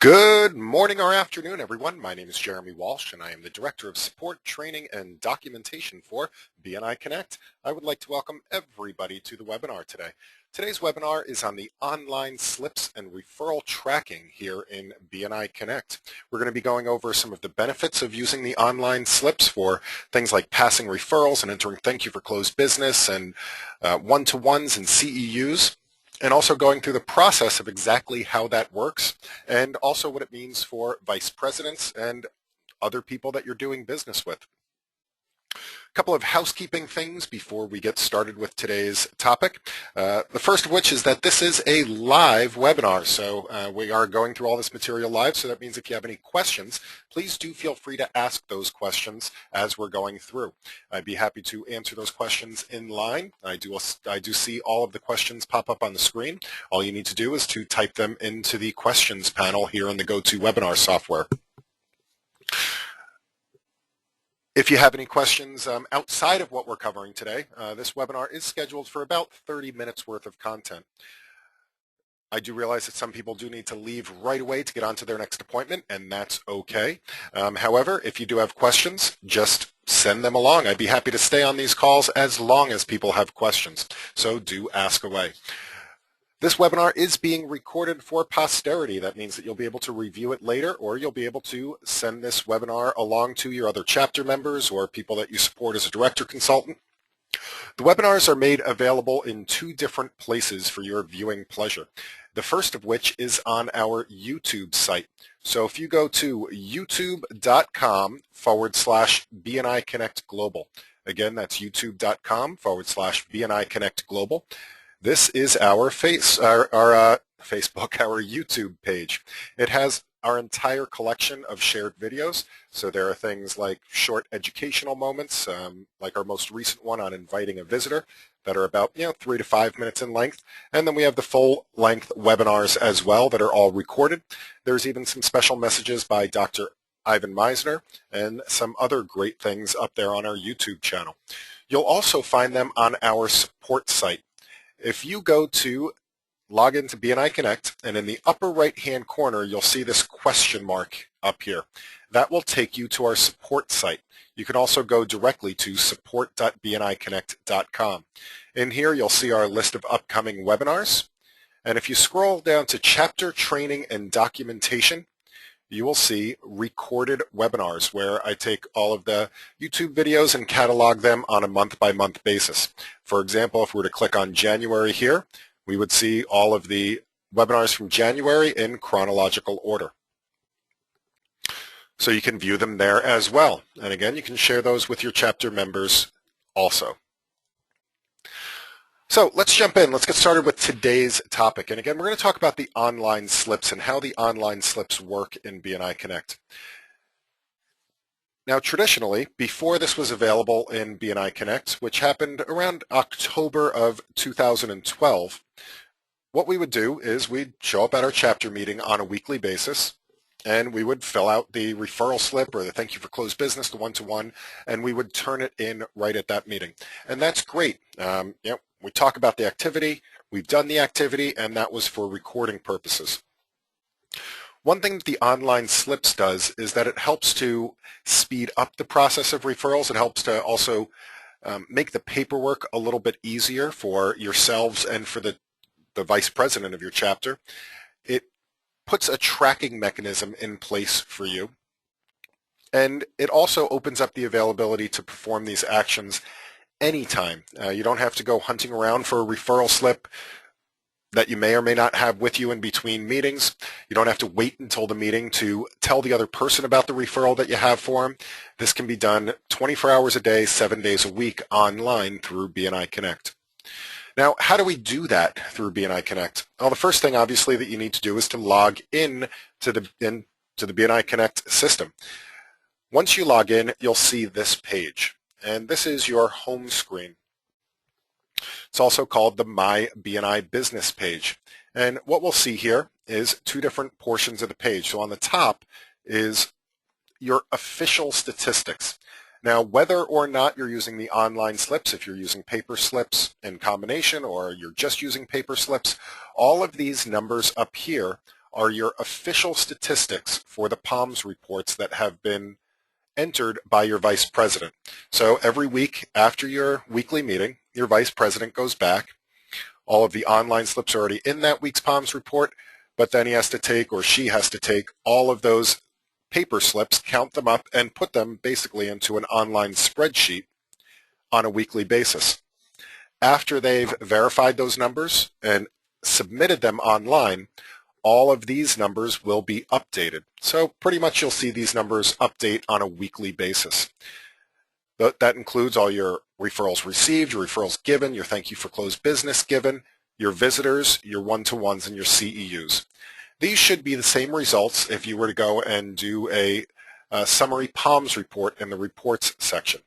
Good morning or afternoon, everyone. My name is Jeremy Walsh, and I am the Director of Support, Training, and Documentation for BNI Connect. I would like to welcome everybody to the webinar today. Today's webinar is on the online slips and referral tracking here in BNI Connect. We're going to be going over some of the benefits of using the online slips for things like passing referrals and entering thank you for closed business and one-to-ones and CEUs. And also going through the process of exactly how that works and also what it means for vice presidents and other people that you're doing business with. A couple of housekeeping things before we get started with today's topic. The first of which is that this is a live webinar, so we are going through all this material live, so that means if you have any questions, please do feel free to ask those questions as we're going through. I'd be happy to answer those questions in line. I do see all of the questions pop up on the screen. All you need to do is to type them into the questions panel here in the GoToWebinar software. If you have any questions outside of what we're covering today, this webinar is scheduled for about 30 minutes worth of content. I do realize that some people do need to leave right away to get on to their next appointment, and that's okay. However, if you do have questions, just send them along. I'd be happy to stay on these calls as long as people have questions, so do ask away. This webinar is being recorded for posterity. That means that you'll be able to review it later, or you'll be able to send this webinar along to your other chapter members or people that you support as a director consultant. The webinars are made available in two different places for your viewing pleasure. The first of which is on our YouTube site. So if you go to youtube.com/BNI Connect Global. Again, that's youtube.com/BNI Connect Global. This is our Facebook, our YouTube page. It has our entire collection of shared videos. So there are things like short educational moments, like our most recent one on inviting a visitor, that are about 3 to 5 minutes in length. And then we have the full-length webinars as well that are all recorded. There's even some special messages by Dr. Ivan Meisner and some other great things up there on our YouTube channel. You'll also find them on our support site. If you go to log into BNI Connect, and in the upper right-hand corner, you'll see this question mark up here. That will take you to our support site. You can also go directly to support.bniconnect.com. In here, you'll see our list of upcoming webinars. And if you scroll down to Chapter Training and Documentation, you will see recorded webinars where I take all of the YouTube videos and catalog them on a month-by-month basis. For example, if we were to click on January here, we would see all of the webinars from January in chronological order. So you can view them there as well. And again, you can share those with your chapter members also. So let's jump in. Let's get started with today's topic. And again, we're going to talk about the online slips and how the online slips work in BNI Connect. Now, traditionally, before this was available in BNI Connect, which happened around October of 2012, what we would do is we'd show up at our chapter meeting on a weekly basis, and we would fill out the referral slip or the thank you for closed business, the one-to-one, and we would turn it in right at that meeting. And that's great. We talk about the activity, we've done the activity, and that was for recording purposes. One thing that the online slips does is that it helps to speed up the process of referrals. It helps to also make the paperwork a little bit easier for yourselves and for the vice president of your chapter. It puts a tracking mechanism in place for you. And it also opens up the availability to perform these actions anytime. You don't have to go hunting around for a referral slip that you may or may not have with you in between meetings. You don't have to wait until the meeting to tell the other person about the referral that you have for them. This can be done 24 hours a day, 7 days a week online through BNI Connect. Now, how do we do that through BNI Connect? Well, the first thing, obviously, that you need to do is to log in to the BNI Connect system. Once you log in, you'll see this page. And this is your home screen. It's also called the My BNI Business page. And what we'll see here is two different portions of the page. So on the top is your official statistics. Now, whether or not you're using the online slips, if you're using paper slips in combination or you're just using paper slips, all of these numbers up here are your official statistics for the POMS reports that have been entered by your vice president. So every week after your weekly meeting, your vice president goes back. All of the online slips are already in that week's POMS report, but then he has to take, or she has to take, all of those paper slips, count them up, and put them basically into an online spreadsheet on a weekly basis. After they've verified those numbers and submitted them online, all of these numbers will be updated. So pretty much you'll see these numbers update on a weekly basis. That includes all your referrals received, your referrals given, your thank you for closed business given, your visitors, your one-to-ones, and your CEUs. These should be the same results if you were to go and do a summary POMS report in the reports section.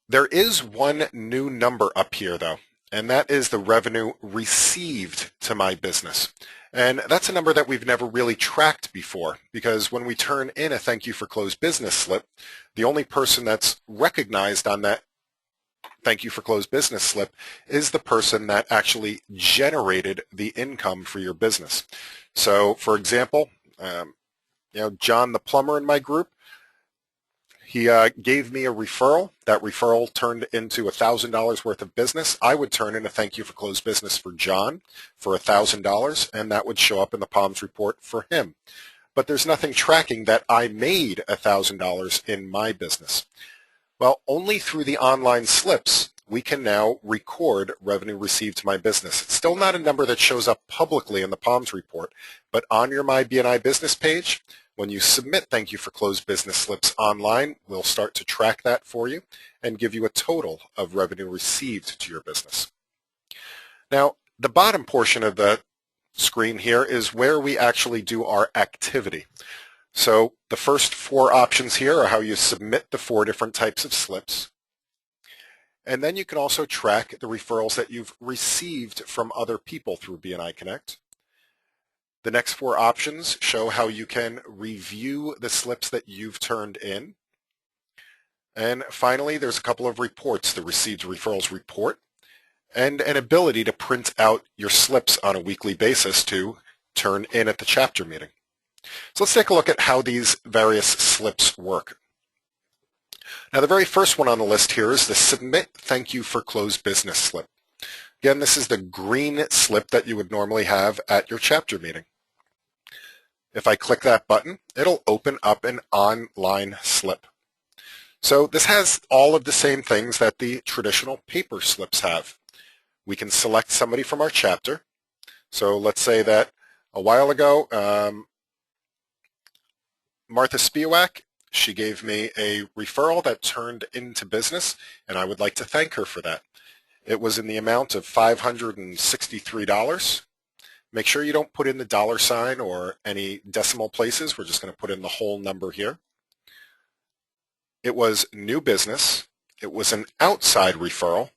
There is one new number up here though, and that is the revenue received to my business. And that's a number that we've never really tracked before, because when we turn in a thank you for closed business slip, the only person that's recognized on that thank you for closed business slip is the person that actually generated the income for your business. So for example, John the plumber in my group, he gave me a referral. That referral turned into $1,000 worth of business. I would turn in a thank you for closed business for John for $1,000, and that would show up in the POMS report for him. But there's nothing tracking that I made $1,000 in my business. Well, only through the online slips we can now record revenue received to my business. It's still not a number that shows up publicly in the POMS report, but on your My BNI business page, when you submit thank you for closed business slips online, we'll start to track that for you and give you a total of revenue received to your business. Now, the bottom portion of the screen here is where we actually do our activity. So the first four options here are how you submit the four different types of slips. And then you can also track the referrals that you've received from other people through BNI Connect. The next four options show how you can review the slips that you've turned in. And finally, there's a couple of reports, the Received Referrals Report, and an ability to print out your slips on a weekly basis to turn in at the chapter meeting. So let's take a look at how these various slips work. Now, the very first one on the list here is the Submit Thank You for Closed Business slip. Again, this is the green slip that you would normally have at your chapter meeting. If I click that button, it'll open up an online slip. So this has all of the same things that the traditional paper slips have. We can select somebody from our chapter. So let's say that a while ago, Martha Spiewak, she gave me a referral that turned into business, and I would like to thank her for that. It was in the amount of $563. Make sure you don't put in the dollar sign or any decimal places. We're just going to put in the whole number here. It was new business. It was an outside referral.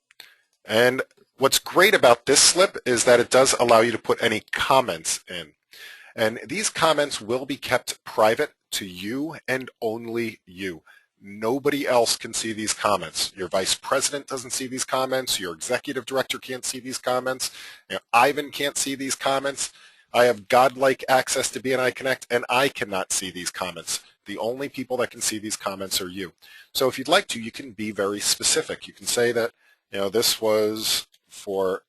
And what's great about this slip is that it does allow you to put any comments in. And these comments will be kept private to you and only you. Nobody else can see these comments. Your vice president doesn't see these comments. Your executive director can't see these comments. Ivan can't see these comments. I have godlike access to BNI Connect, and I cannot see these comments. The only people that can see these comments are you. So if you'd like to, you can be very specific. You can say that, this was for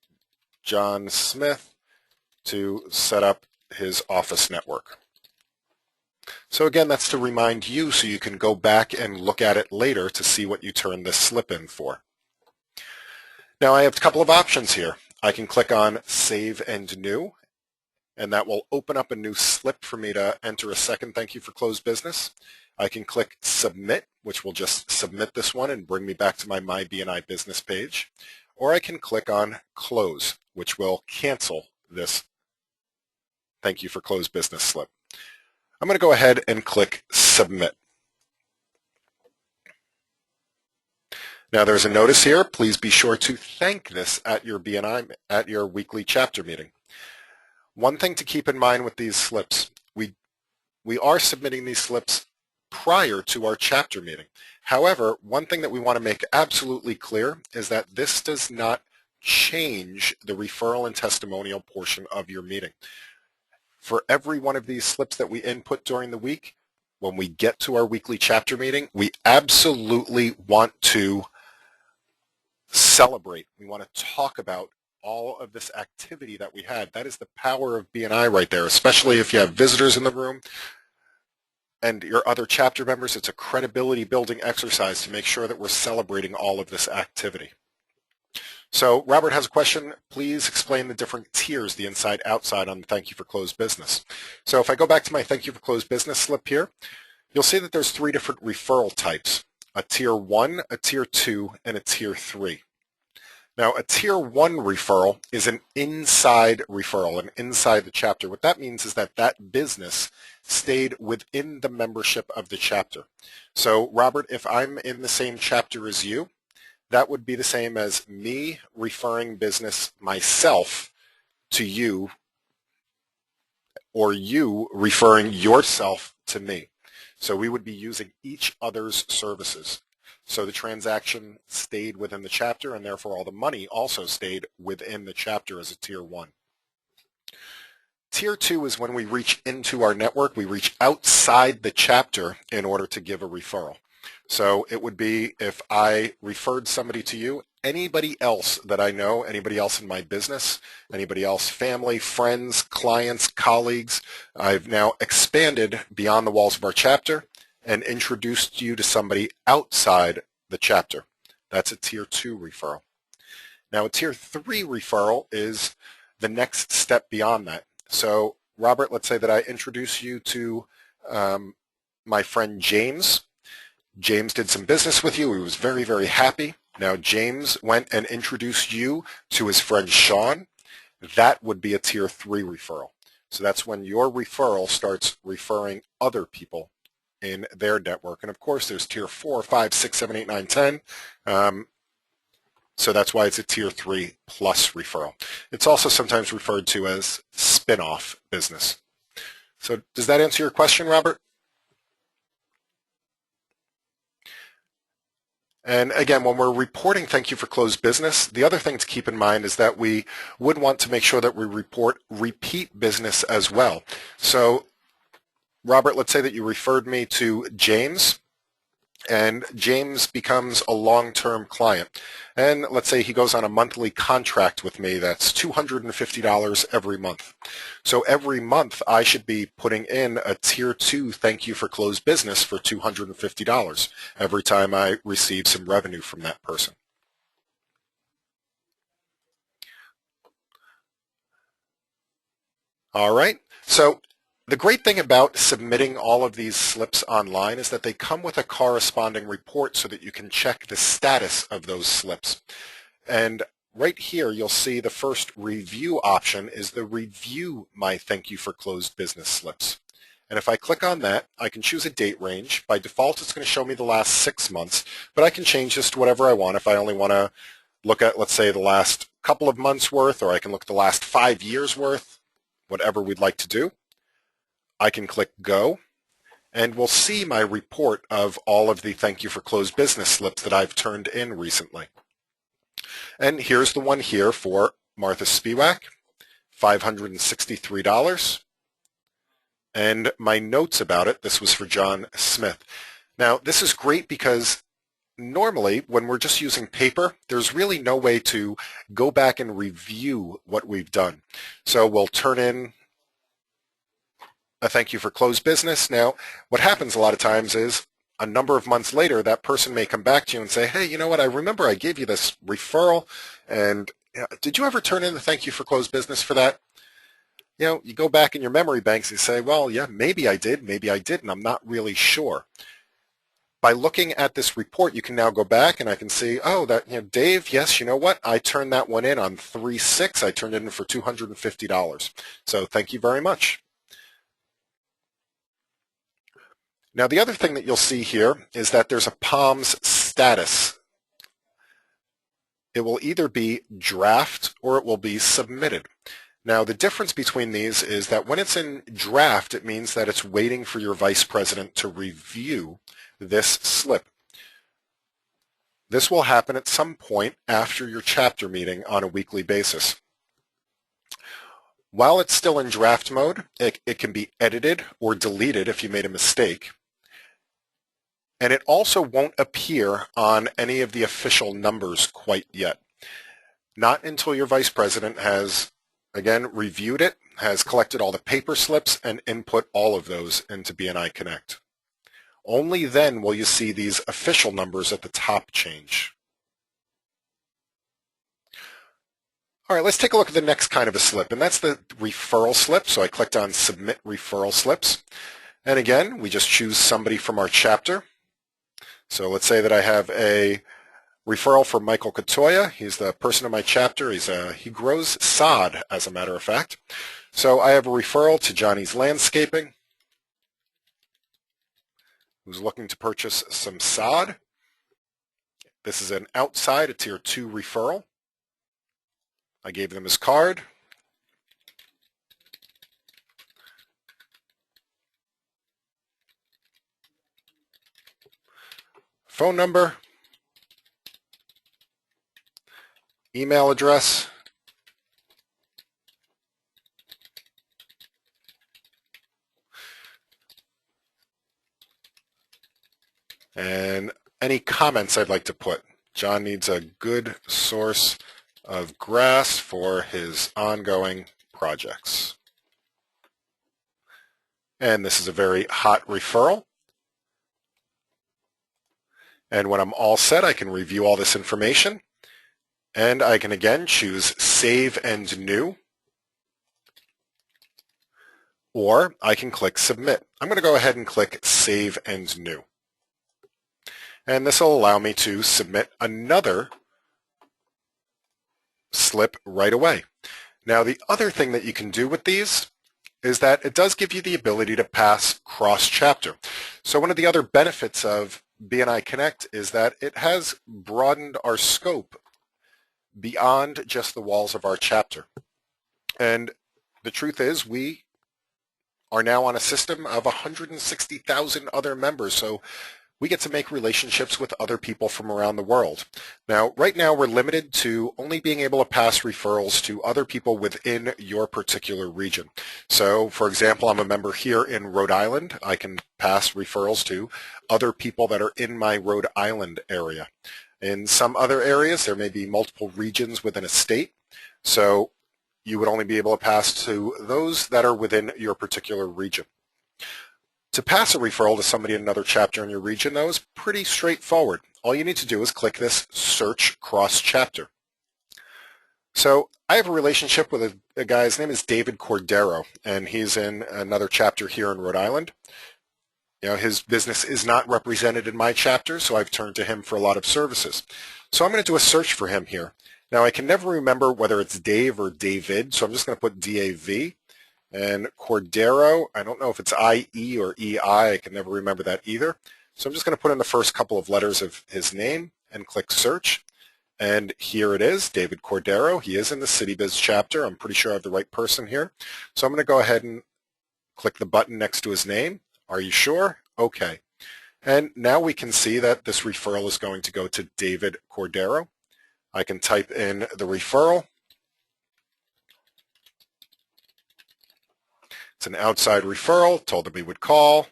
John Smith to set up his office network. So again, that's to remind you so you can go back and look at it later to see what you turned this slip in for. Now I have a couple of options here. I can click on Save and New, and that will open up a new slip for me to enter a second thank you for closed business. I can click Submit, which will just submit this one and bring me back to my BNI business page. Or I can click on Close, which will cancel this thank you for closed business slip. I'm going to go ahead and click Submit. Now there's a notice here. Please be sure to thank this at your BNI, at your weekly chapter meeting. One thing to keep in mind with these slips, we are submitting these slips prior to our chapter meeting. However, one thing that we want to make absolutely clear is that this does not change the referral and testimonial portion of your meeting. For every one of these slips that we input during the week, when we get to our weekly chapter meeting, we absolutely want to celebrate. We want to talk about all of this activity that we had. That is the power of BNI right there, especially if you have visitors in the room and your other chapter members. It's a credibility building exercise to make sure that we're celebrating all of this activity. So Robert has a question. Please explain the different tiers, the inside, outside on the thank you for closed business. So if I go back to my thank you for closed business slip here, you'll see that there's 3 different referral types, a tier 1, a tier 2, and a tier 3. Now, a tier 1 referral is an inside referral, an inside the chapter. What that means is that that business stayed within the membership of the chapter. So Robert, if I'm in the same chapter as you, that would be the same as me referring business myself to you, or you referring yourself to me. So we would be using each other's services. So the transaction stayed within the chapter, and therefore all the money also stayed within the chapter as a tier 1. Tier 2 is when we reach into our network. We reach outside the chapter in order to give a referral. So it would be if I referred somebody to you, anybody else that I know, anybody else in my business, anybody else, family, friends, clients, colleagues, I've now expanded beyond the walls of our chapter and introduced you to somebody outside the chapter. That's a tier 2 referral. Now a tier 3 referral is the next step beyond that. So Robert, let's say that I introduce you to my friend James. James did some business with you. He was very, very happy. Now James went and introduced you to his friend Sean. That would be a tier 3 referral. So that's when your referral starts referring other people in their network. And of course there's tier 4, 5, 6, 7, 8, 9, 10. So that's why it's a tier 3 plus referral. It's also sometimes referred to as spin-off business. So does that answer your question, Robert? And again, when we're reporting thank you for closed business, the other thing to keep in mind is that we would want to make sure that we report repeat business as well. So Robert, let's say that you referred me to James, and James becomes a long-term client. And let's say he goes on a monthly contract with me that's $250 every month. So every month I should be putting in a tier 2 thank you for closed business for $250 every time I receive some revenue from that person. All right. So the great thing about submitting all of these slips online is that they come with a corresponding report so that you can check the status of those slips. And right here, you'll see the first review option is the review my thank you for closed business slips. And if I click on that, I can choose a date range. By default, it's going to show me the last 6 months, but I can change this to whatever I want. If I only want to look at, let's say, the last couple of months worth, or I can look at the last 5 years worth, whatever we'd like to do. I can click go, and we'll see my report of all of the thank you for closed business slips that I've turned in recently. And here's the one here for Martha Spiewak, $563. And my notes about it, this was for John Smith. Now, this is great because normally when we're just using paper, there's really no way to go back and review what we've done. So we'll turn in a thank you for closed business. Now, what happens a lot of times is a number of months later, that person may come back to you and say, hey, you know what, I remember I gave you this referral, and did you ever turn in the thank you for closed business for that? You know, you go back in your memory banks and say, well, yeah, maybe I did, maybe I didn't, I'm not really sure. By looking at this report, you can now go back and I can see, oh, that, you know, Dave, yes, you know what, I turned that one in on 3/6, I turned it in for $250. So thank you very much. Now, the other thing that you'll see here is that there's a POMS status. It will either be draft or it will be submitted. Now, the difference between these is that when it's in draft, it means that it's waiting for your vice president to review this slip. This will happen at some point after your chapter meeting on a weekly basis. While it's still in draft mode, it can be edited or deleted if you made a mistake. And it also won't appear on any of the official numbers quite yet. Not until your vice president has, again, reviewed it, has collected all the paper slips, and input all of those into BNI Connect. Only then will you see these official numbers at the top change. All right, let's take a look at the next kind of a slip, and that's the referral slip. So I clicked on Submit Referral Slips. And again, we just choose somebody from our chapter. So let's say that I have a referral for Michael Katoya. He's the person in my chapter. He grows sod, as a matter of fact. So I have a referral to Johnny's Landscaping, who's looking to purchase some sod. This is an outside, a Tier 2 referral. I gave them his card. Phone number. Email address. And any comments I'd like to put. John needs a good source of grass for his ongoing projects. And this is a very hot referral. And when I'm all set, I can review all this information. And I can again choose Save and New. Or I can click Submit. I'm going to go ahead and click Save and New. And this will allow me to submit another slip right away. Now, the other thing that you can do with these is that it does give you the ability to pass cross-chapter. So one of the other benefits of BNI Connect is that it has broadened our scope beyond just the walls of our chapter. And the truth is, we are now on a system of 160,000 other members, so we get to make relationships with other people from around the world. Now, right now, we're limited to only being able to pass referrals to other people within your particular region. So, for example, I'm a member here in Rhode Island. I can pass referrals to other people that are in my Rhode Island area. In some other areas, there may be multiple regions within a state. So you would only be able to pass to those that are within your particular region. To pass a referral to somebody in another chapter in your region, though, is pretty straightforward. All you need to do is click this Search Cross-Chapter. So I have a relationship with a guy, his name is David Cordero, and he's in another chapter here in Rhode Island. You know, his business is not represented in my chapter, so I've turned to him for a lot of services. So I'm going to do a search for him here. Now, I can never remember whether it's Dave or David, so I'm just going to put DAV. And Cordero, I don't know if it's IE or EI. I can never remember that either. So I'm just going to put in the first couple of letters of his name and click Search. And here it is, David Cordero. He is in the CityBiz chapter. I'm pretty sure I have the right person here. So I'm going to go ahead and click the button next to his name. Are you sure? Okay. And now we can see that this referral is going to go to David Cordero. I can type in the referral. It's an outside referral, told him he would call.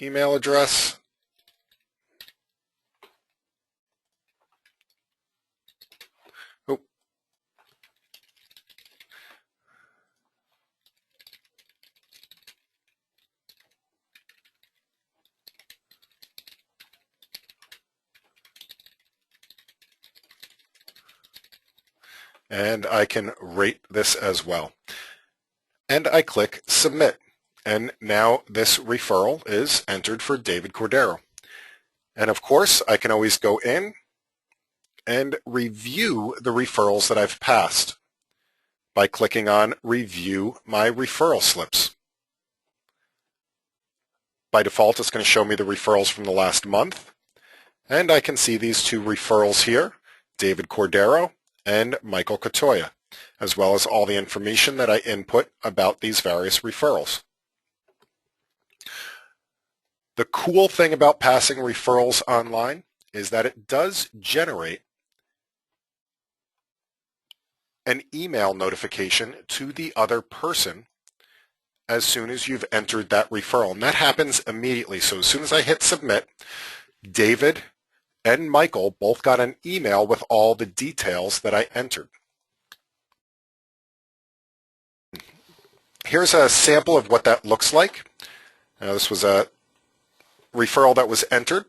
Email address. Oh. And I can rate this as well. And I click Submit. And now this referral is entered for David Cordero. And of course, I can always go in and review the referrals that I've passed by clicking on Review My Referral Slips. By default, it's going to show me the referrals from the last month. And I can see these two referrals here, David Cordero and Michael Katoya. as well as all the information that I input about these various referrals. The cool thing about passing referrals online is that it does generate an email notification to the other person as soon as you've entered that referral. And that happens immediately. So as soon as I hit submit, David and Michael both got an email with all the details that I entered. Here's a sample of what that looks like. Now, this was a referral that was entered.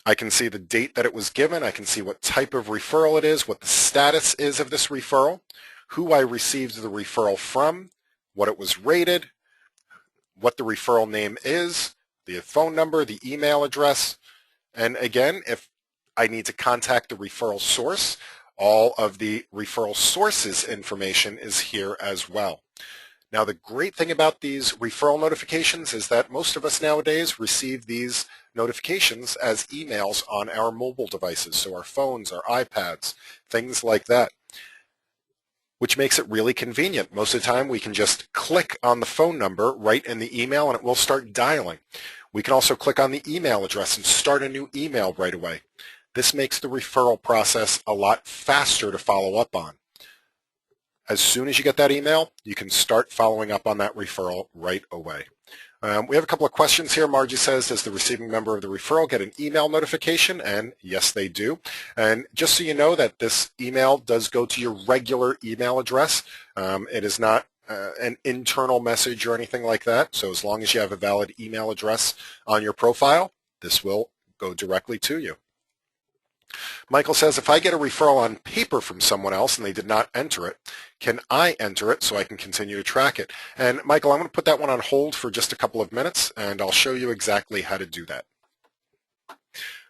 I can see the date that it was given. I can see what type of referral it is, what the status is of this referral, who I received the referral from, what it was rated, what the referral name is, the phone number, the email address. And again, if I need to contact the referral source, all of the referral source's information is here as well. Now, the great thing about these referral notifications is that most of us nowadays receive these notifications as emails on our mobile devices, so our phones, our iPads, things like that, which makes it really convenient. Most of the time, we can just click on the phone number right in the email, and it will start dialing. We can also click on the email address and start a new email right away. This makes the referral process a lot faster to follow up on. As soon as you get that email, you can start following up on that referral right away. We have a couple of questions here. Margie says, does the receiving member of the referral get an email notification? And yes, they do. And just so you know that this email does go to your regular email address. It is not an internal message or anything like that. So as long as you have a valid email address on your profile, this will go directly to you. Michael says, if I get a referral on paper from someone else and they did not enter it, can I enter it so I can continue to track it? And Michael, I'm going to put that one on hold for just a couple of minutes, and I'll show you exactly how to do that.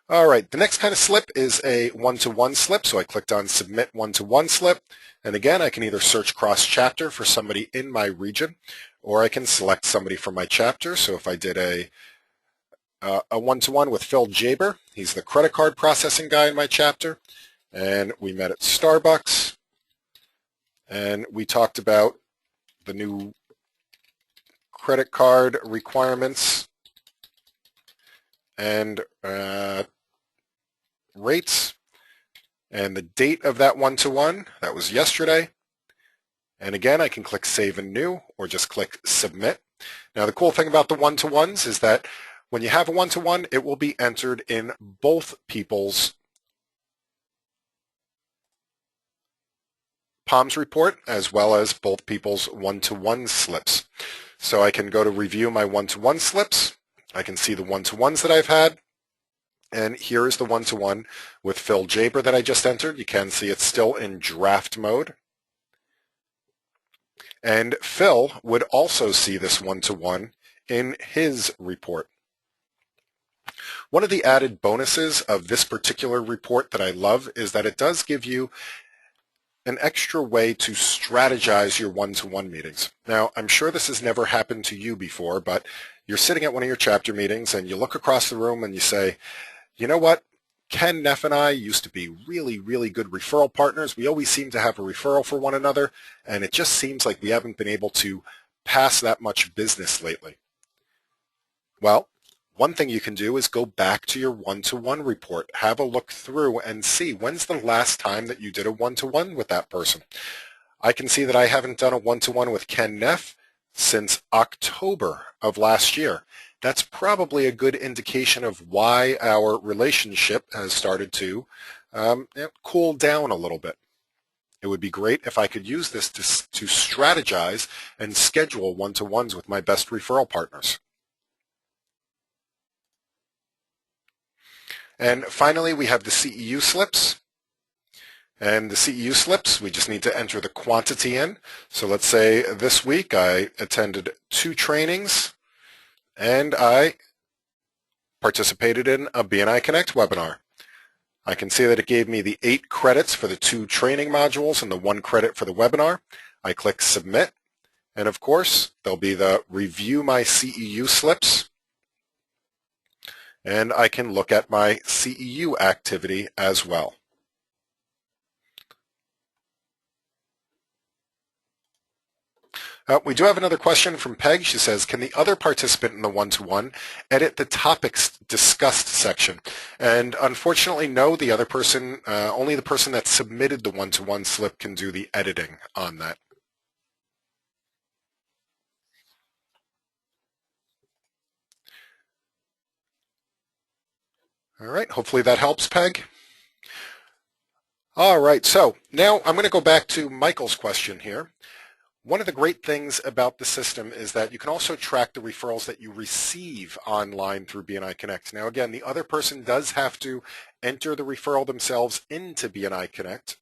All right, the next kind of slip is a one-to-one slip. So I clicked on Submit One-to-One Slip. And again, I can either search cross-chapter for somebody in my region, or I can select somebody from my chapter. So if I did a one-to-one with Phil Jaber. He's the credit card processing guy in my chapter. And we met at Starbucks. And we talked about the new credit card requirements and rates. And the date of that one-to-one, that was yesterday. And again, I can click Save and New or just click Submit. Now, the cool thing about the one-to-ones is that when you have a one-to-one, it will be entered in both people's POMS report as well as both people's one-to-one slips. So I can go to review my one-to-one slips. I can see the one-to-ones that I've had. And here is the one-to-one with Phil Jaber that I just entered. You can see it's still in draft mode. And Phil would also see this one-to-one in his report. One of the added bonuses of this particular report that I love is that it does give you an extra way to strategize your one-to-one meetings. Now, I'm sure this has never happened to you before, but you're sitting at one of your chapter meetings and you look across the room and you say, you know what? Ken, Neff, and I used to be really, really good referral partners. We always seem to have a referral for one another, and it just seems like we haven't been able to pass that much business lately. Well, one thing you can do is go back to your one-to-one report. Have a look through and see when's the last time that you did a one-to-one with that person. I can see that I haven't done a one-to-one with Ken Neff since October of last year. That's probably a good indication of why our relationship has started to cool down a little bit. It would be great if I could use this to strategize and schedule one-to-ones with my best referral partners. And finally, we have the CEU Slips. And the CEU Slips, we just need to enter the quantity in. So let's say this week I attended 2 trainings and I participated in a BNI Connect webinar. I can see that it gave me the 8 credits for the 2 training modules and the 1 credit for the webinar. I click Submit. And of course, there'll be the Review My CEU Slips. And I can look at my CEU activity as well. We do have another question from Peg. She says, can the other participant in the one-to-one edit the topics discussed section? And unfortunately, no, the other person, only the person that submitted the one-to-one slip can do the editing on that. All right, hopefully that helps, Peg. All right, so now I'm going to go back to Michael's question here. One of the great things about the system is that you can also track the referrals that you receive online through BNI Connect. Now again, the other person does have to enter the referral themselves into BNI Connect.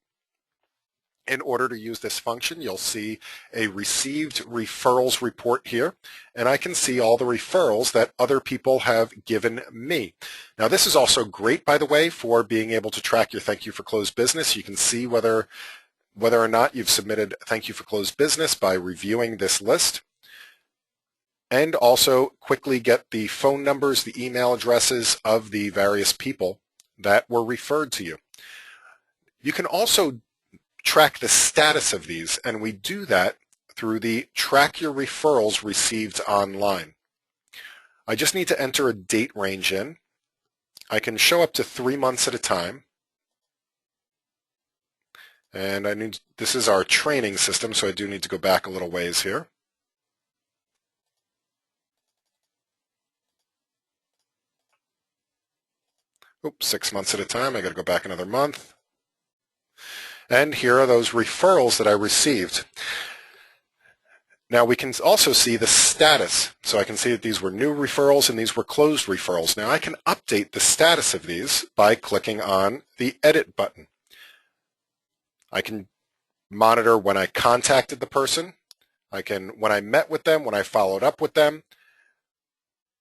In order to use this function, you'll see a received referrals report here, and I can see all the referrals that other people have given me. Now this is also great, by the way, for being able to track your thank you for closed business. You can see whether or not you've submitted thank you for closed business by reviewing this list, and also quickly get the phone numbers, the email addresses of the various people that were referred to you. You can also track the status of these, and we do that through the Track Your Referrals Received Online. I just need to enter a date range in. I can show up to 3 months at a time. And this is our training system, so I do need to go back a little ways here. Oops, 6 months at a time. I got to go back another month. And here are those referrals that I received. Now we can also see the status. So I can see that these were new referrals and these were closed referrals. Now I can update the status of these by clicking on the Edit button. I can monitor when I contacted the person. When I met with them, when I followed up with them.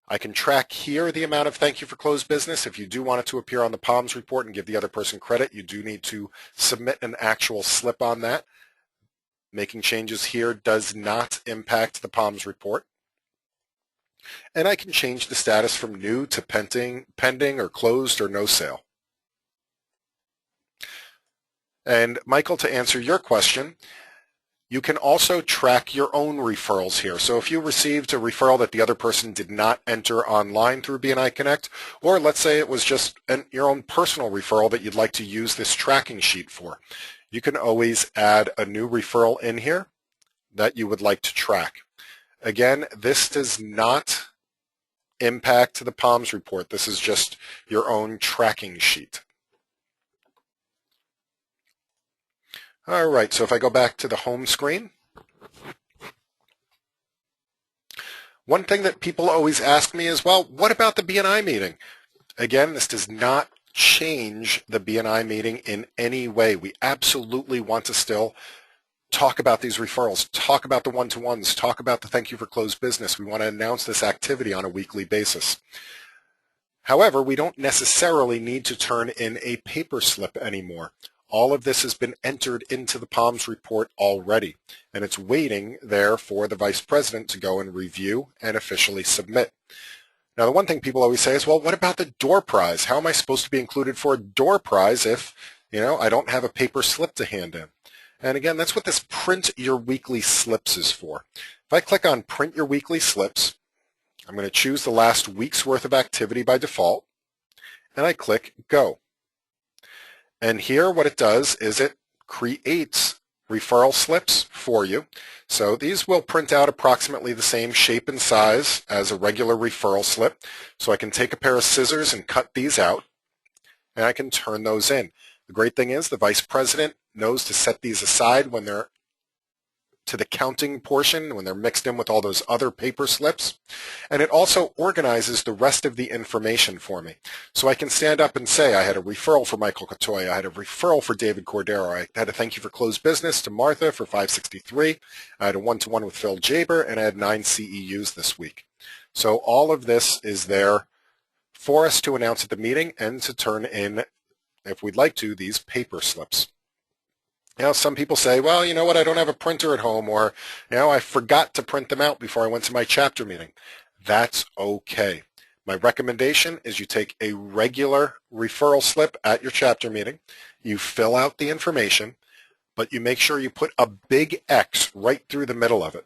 I can track here the amount of thank you for closed business. If you do want it to appear on the POMS report and give the other person credit, you do need to submit an actual slip on that. Making changes here does not impact the POMS report. And I can change the status from new to pending or closed or no sale. And Michael, to answer your question, you can also track your own referrals here. So if you received a referral that the other person did not enter online through BNI Connect, or let's say it was just your own personal referral that you'd like to use this tracking sheet for, you can always add a new referral in here that you would like to track. Again, this does not impact the POMS report. This is just your own tracking sheet. All right, so if I go back to the home screen, one thing that people always ask me is, well, what about the BNI meeting? Again, this does not change the BNI meeting in any way. We absolutely want to still talk about these referrals, talk about the one-to-ones, talk about the thank you for closed business. We want to announce this activity on a weekly basis. However, we don't necessarily need to turn in a paper slip anymore. All of this has been entered into the POMS report already, and it's waiting there for the Vice President to go and review and officially submit. Now, the one thing people always say is, well, what about the door prize? How am I supposed to be included for a door prize if, I don't have a paper slip to hand in? And again, that's what this Print Your Weekly Slips is for. If I click on Print Your Weekly Slips, I'm going to choose the last week's worth of activity by default, and I click Go. And here what it does is it creates referral slips for you. So these will print out approximately the same shape and size as a regular referral slip. So I can take a pair of scissors and cut these out, and I can turn those in. The great thing is the Vice President knows to set these aside when they're to the counting portion, when they're mixed in with all those other paper slips. And it also organizes the rest of the information for me. So I can stand up and say I had a referral for Michael Catoya, I had a referral for David Cordero, I had a thank you for closed business to Martha for 563, I had a one-to-one with Phil Jaber, and I had 9 CEUs this week. So all of this is there for us to announce at the meeting and to turn in, if we'd like to, these paper slips. Some people say, well, you know what, I don't have a printer at home, or, I forgot to print them out before I went to my chapter meeting. That's okay. My recommendation is you take a regular referral slip at your chapter meeting, you fill out the information, but you make sure you put a big X right through the middle of it.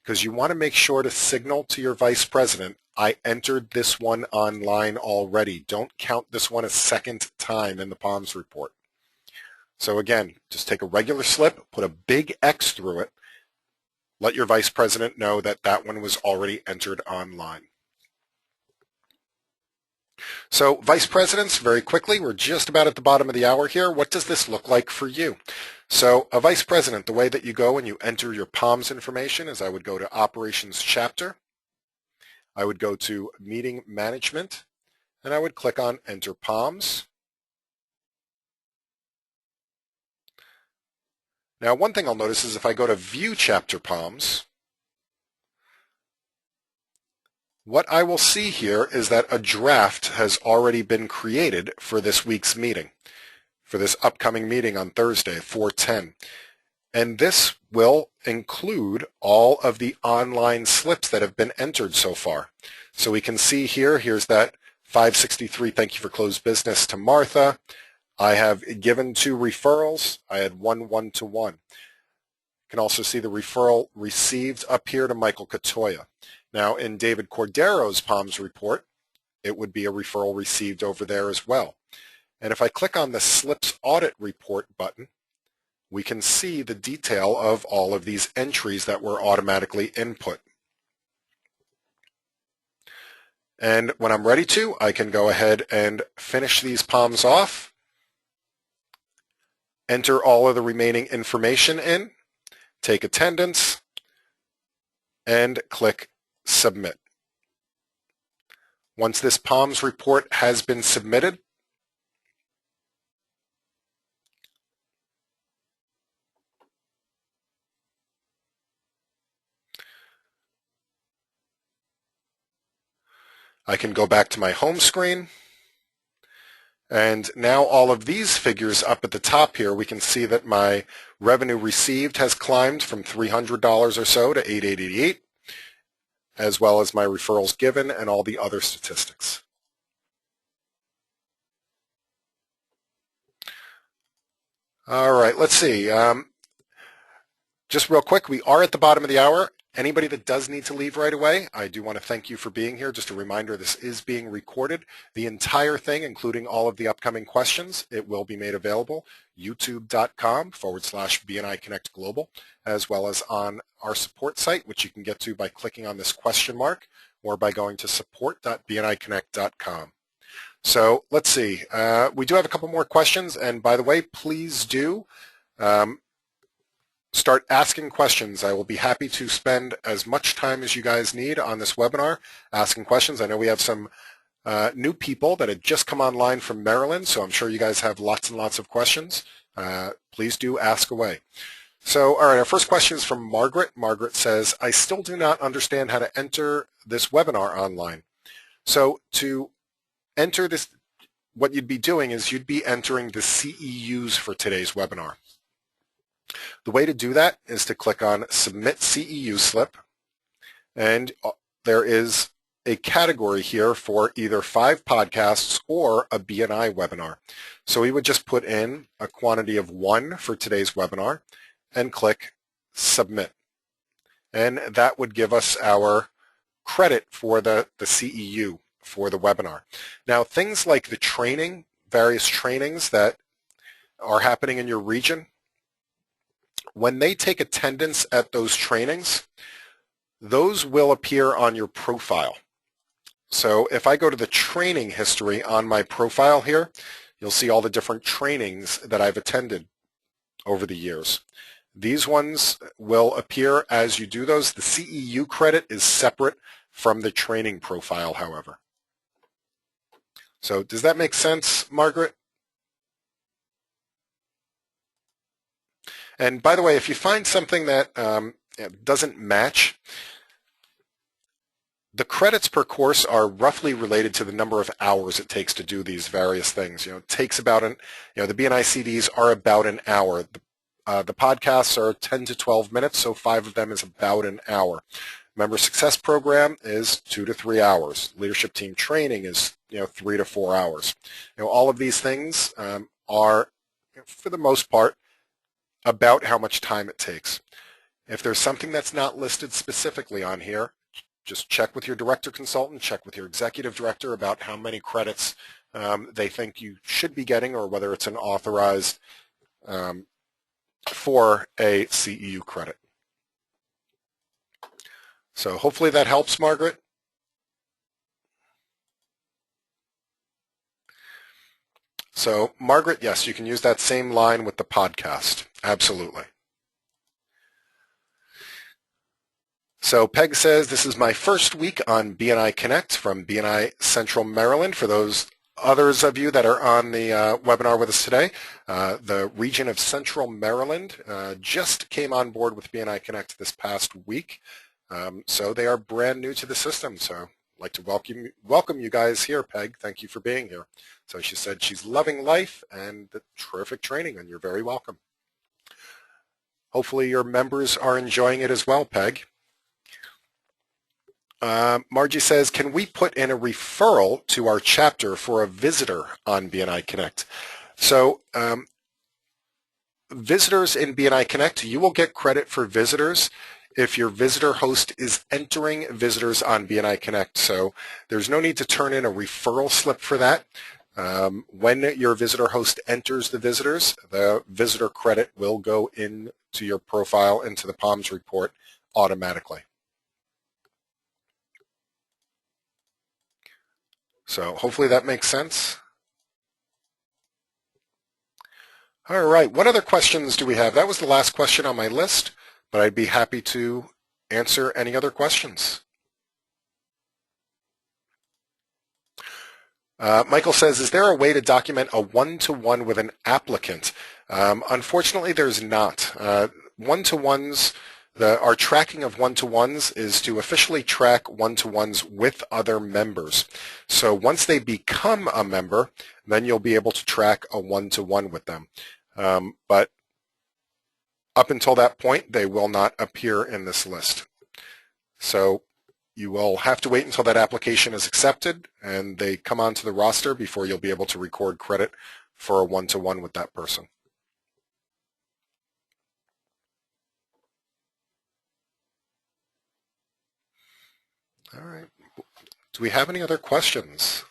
because you want to make sure to signal to your vice president, I entered this one online already. Don't count this one a second time in the POMS report. So again, just take a regular slip, put a big X through it, let your vice president know that that one was already entered online. So vice presidents, very quickly, we're just about at the bottom of the hour here. What does this look like for you? So a vice president, the way that you go and you enter your POMS information is I would go to Operations Chapter, I would go to Meeting Management, and I would click on Enter POMS. Now one thing I'll notice is if I go to View Chapter POMS, what I will see here is that a draft has already been created for this week's meeting, for this upcoming meeting on Thursday, 4/10. And this will include all of the online slips that have been entered so far. So we can see here, here's that 563, thank you for closed business to Martha. I have given 2 referrals. I had 1 one-to-one. You can also see the referral received up here to Michael Katoya. Now in David Cordero's POMS report, it would be a referral received over there as well. And if I click on the Slips Audit Report button, we can see the detail of all of these entries that were automatically input. And when I'm ready to, I can go ahead and finish these POMS off, enter all of the remaining information in, take attendance, and click Submit. Once this POMS report has been submitted, I can go back to my home screen, and now all of these figures up at the top here, we can see that my revenue received has climbed from $300 or so to $888, as well as my referrals given and all the other statistics. All right, let's see. Just real quick, we are at the bottom of the hour. Anybody that does need to leave right away, I do want to thank you for being here. Just a reminder, this is being recorded. The entire thing, including all of the upcoming questions, it will be made available, youtube.com/BNI Connect Global, as well as on our support site, which you can get to by clicking on this question mark or by going to support.bniconnect.com. So let's see. We do have a couple more questions, and by the way, please do start asking questions. I will be happy to spend as much time as you guys need on this webinar asking questions. I know we have some new people that had just come online from Maryland, so I'm sure you guys have lots and lots of questions. Please do ask away. So, all right, our first question is from Margaret. Margaret says, I still do not understand how to enter this webinar online. So to enter this, what you'd be doing is you'd be entering the CEUs for today's webinar. The way to do that is to click on Submit CEU Slip, and there is a category here for either 5 podcasts or a BNI webinar. So we would just put in a quantity of 1 for today's webinar and click Submit. And that would give us our credit for the CEU for the webinar. Now, things like the training, various trainings that are happening in your region, when they take attendance at those trainings, those will appear on your profile. So if I go to the training history on my profile here, you'll see all the different trainings that I've attended over the years. These ones will appear as you do those. The CEU credit is separate from the training profile, however. So does that make sense, Margaret? And by the way, if you find something that doesn't match, the credits per course are roughly related to the number of hours it takes to do these various things. It takes about the BNI CDs are about an hour. The podcasts are 10 to 12 minutes, so 5 of them is about an hour. Member Success Program is 2 to 3 hours. Leadership Team Training is 3 to 4 hours. All of these things are, for the most part, about how much time it takes. If there's something that's not listed specifically on here, just check with your director consultant, check with your executive director about how many credits they think you should be getting, or whether it's an authorized for a CEU credit. So hopefully that helps, Margaret. So Margaret, yes, you can use that same line with the podcast. Absolutely. So Peg says, this is my first week on BNI Connect from BNI Central Maryland. For those others of you that are on the webinar with us today, the region of Central Maryland just came on board with BNI Connect this past week. So they are brand new to the system. So I'd like to welcome you guys here, Peg. Thank you for being here. So she said she's loving life and the terrific training, and you're very welcome. Hopefully your members are enjoying it as well, Peg. Margie says, can we put in a referral to our chapter for a visitor on BNI Connect? So visitors in BNI Connect, you will get credit for visitors if your visitor host is entering visitors on BNI Connect. So there's no need to turn in a referral slip for that. When your visitor host enters the visitors, the visitor credit will go into your profile, into the POMS report automatically. So hopefully that makes sense. All right, what other questions do we have? That was the last question on my list, but I'd be happy to answer any other questions. Michael says, is there a way to document a one-to-one with an applicant? Unfortunately, there's not. One-to-ones, our tracking of one-to-ones is to officially track one-to-ones with other members. So once they become a member, then you'll be able to track a one-to-one with them. But up until that point, they will not appear in this list. So you will have to wait until that application is accepted and they come onto the roster before you'll be able to record credit for a one-to-one with that person. All right. Do we have any other questions?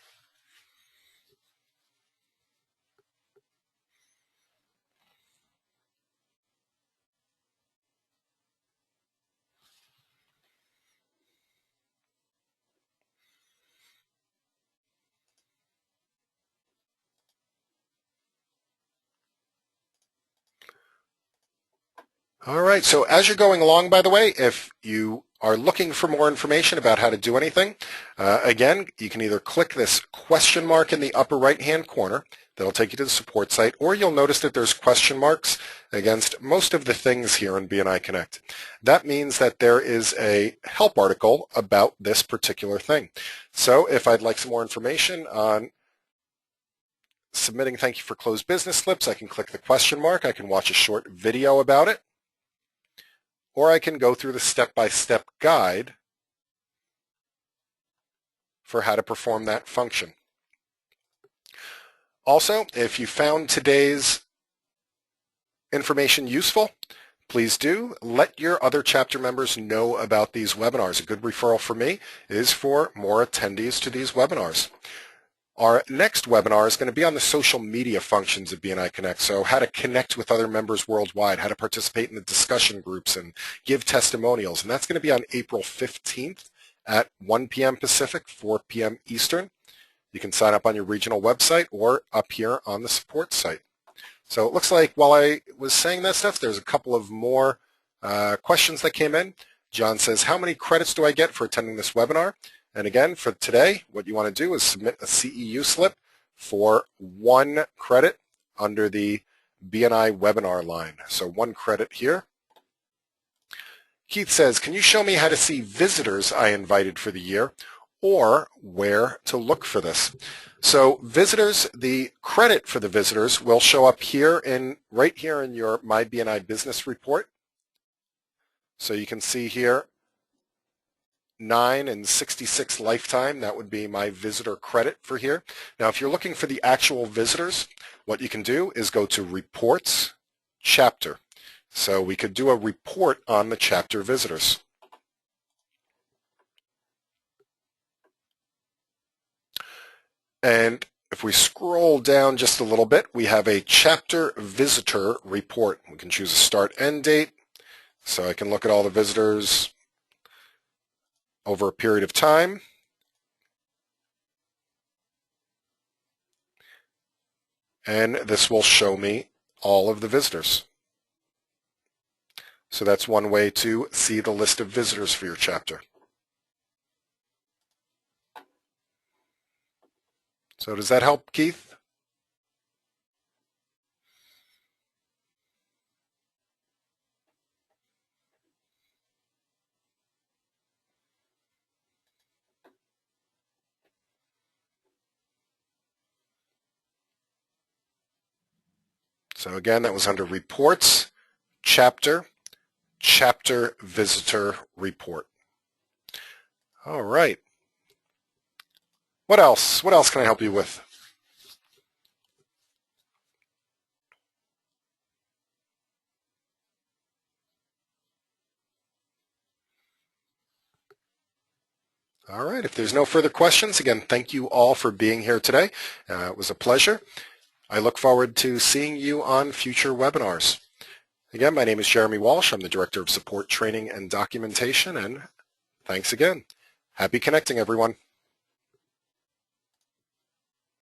All right, so as you're going along, by the way, if you are looking for more information about how to do anything, again, you can either click this question mark in the upper right-hand corner. That'll take you to the support site, or you'll notice that there's question marks against most of the things here in BNI Connect. That means that there is a help article about this particular thing. So if I'd like some more information on submitting thank you for closed business slips, I can click the question mark. I can watch a short video about it, or I can go through the step-by-step guide for how to perform that function. Also, if you found today's information useful, please do let your other chapter members know about these webinars. A good referral for me is for more attendees to these webinars. Our next webinar is going to be on the social media functions of BNI Connect, so how to connect with other members worldwide, how to participate in the discussion groups and give testimonials, and that's going to be on April 15th at 1 p.m. Pacific, 4 p.m. Eastern. You can sign up on your regional website or up here on the support site. So it looks like while I was saying that stuff, there's a couple of more questions that came in. John says, how many credits do I get for attending this webinar? And again, for today, what you want to do is submit a CEU slip for 1 credit under the BNI webinar line. So 1 credit here. Keith says, can you show me how to see visitors I invited for the year, or where to look for this? So visitors, the credit for the visitors will show up here right here in your My BNI Business Report. So you can see here 9 and 66 lifetime. That would be my visitor credit for here. Now, if you're looking for the actual visitors, what you can do is go to Reports, Chapter. So we could do a report on the chapter visitors. And if we scroll down just a little bit, we have a chapter visitor report. We can choose a start end date. So I can look at all the visitors over a period of time. And this will show me all of the visitors. So that's one way to see the list of visitors for your chapter. So does that help, Keith? So again, that was under Reports, Chapter Visitor Report. All right. What else? What else can I help you with? All right. If there's no further questions, again, thank you all for being here today. It was a pleasure. I look forward to seeing you on future webinars. Again, my name is Jeremy Walsh. I'm the Director of Support Training and Documentation, and thanks again. Happy connecting, everyone.